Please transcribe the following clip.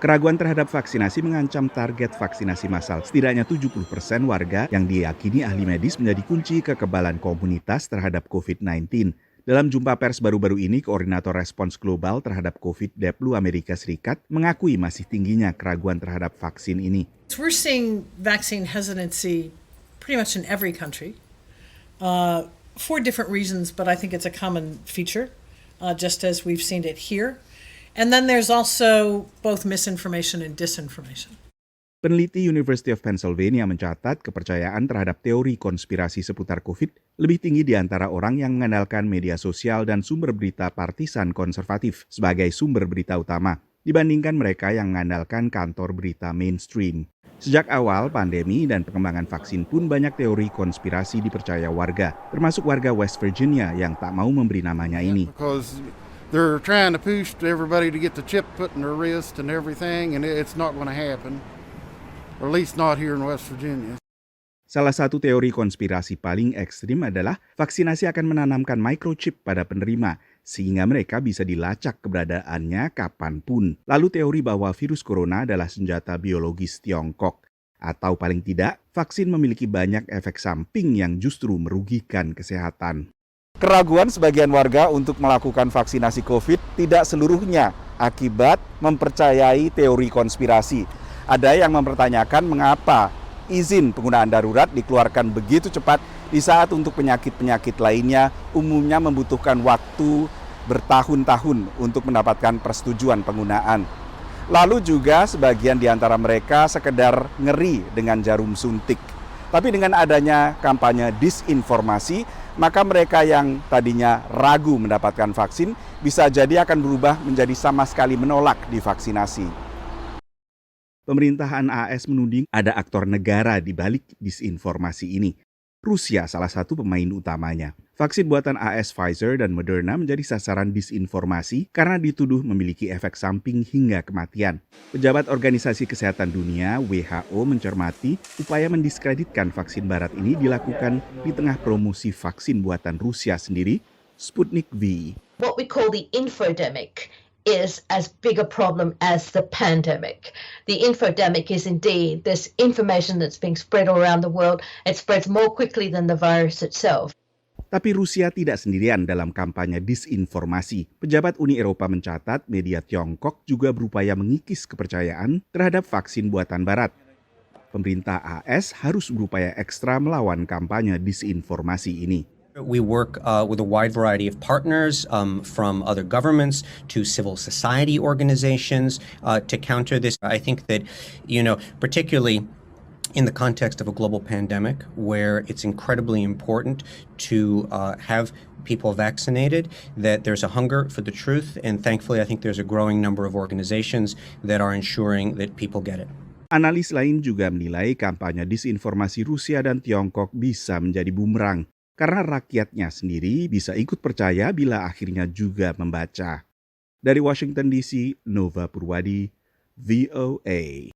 Keraguan terhadap vaksinasi mengancam target vaksinasi massal. Setidaknya 70% warga yang diyakini ahli medis menjadi kunci kekebalan komunitas terhadap COVID-19. Dalam jumpa pers baru-baru ini, Koordinator Respons Global terhadap COVID Deplu Amerika Serikat mengakui masih tingginya keraguan terhadap vaksin ini. We're seeing vaccine hesitancy pretty much in every country for different reasons, but I think it's a common feature, just as we've seen it here. And then there's also both misinformation and disinformation. Peneliti University of Pennsylvania mencatat kepercayaan terhadap teori konspirasi seputar COVID lebih tinggi di antara orang yang mengandalkan media sosial dan sumber berita partisan konservatif sebagai sumber berita utama dibandingkan mereka yang mengandalkan kantor berita mainstream. Sejak awal pandemi dan pengembangan vaksin pun banyak teori konspirasi dipercaya warga, termasuk warga West Virginia yang tak mau memberi namanya ini. They're trying to push everybody to get the chip put in their wrist and everything, and it's not going to happen. Or at least not here in West Virginia. Salah satu teori konspirasi paling ekstrim adalah vaksinasi akan menanamkan microchip pada penerima, sehingga mereka bisa dilacak keberadaannya kapanpun. Lalu teori bahwa virus corona adalah senjata biologis Tiongkok. Atau paling tidak, vaksin memiliki banyak efek samping yang justru merugikan kesehatan. Keraguan sebagian warga untuk melakukan vaksinasi COVID tidak seluruhnya akibat mempercayai teori konspirasi. Ada yang mempertanyakan mengapa izin penggunaan darurat dikeluarkan begitu cepat di saat untuk penyakit-penyakit lainnya umumnya membutuhkan waktu bertahun-tahun untuk mendapatkan persetujuan penggunaan. Lalu juga sebagian di antara mereka sekedar ngeri dengan jarum suntik. Tapi dengan adanya kampanye disinformasi, maka mereka yang tadinya ragu mendapatkan vaksin bisa jadi akan berubah menjadi sama sekali menolak divaksinasi. Pemerintahan AS menuding ada aktor negara di balik disinformasi ini. Rusia salah satu pemain utamanya. Vaksin buatan AS Pfizer dan Moderna menjadi sasaran disinformasi karena dituduh memiliki efek samping hingga kematian. Pejabat Organisasi Kesehatan Dunia (WHO) mencermati upaya mendiskreditkan vaksin barat ini dilakukan di tengah promosi vaksin buatan Rusia sendiri, Sputnik V. What we call the infodemic is as big a problem as the pandemic. The infodemic is indeed this information that's being spread all around the world. It spreads more quickly than the virus itself. Tapi Rusia tidak sendirian dalam kampanye disinformasi. Pejabat Uni Eropa mencatat media Tiongkok juga berupaya mengikis kepercayaan terhadap vaksin buatan barat. Pemerintah AS harus berupaya ekstra melawan kampanye disinformasi ini. We work with a wide variety of partners, from other governments to civil society organizations to counter this. I think that, particularly in the context of a global pandemic where it's incredibly important to have people vaccinated, that there's a hunger for the truth. And thankfully, I think there's a growing number of organizations that are ensuring that people get it. Analis lain juga menilai kampanye disinformasi Rusia dan Tiongkok bisa menjadi bumerang. Karena rakyatnya sendiri bisa ikut percaya bila akhirnya juga membaca. Dari Washington DC, Nova Purwadi, VOA.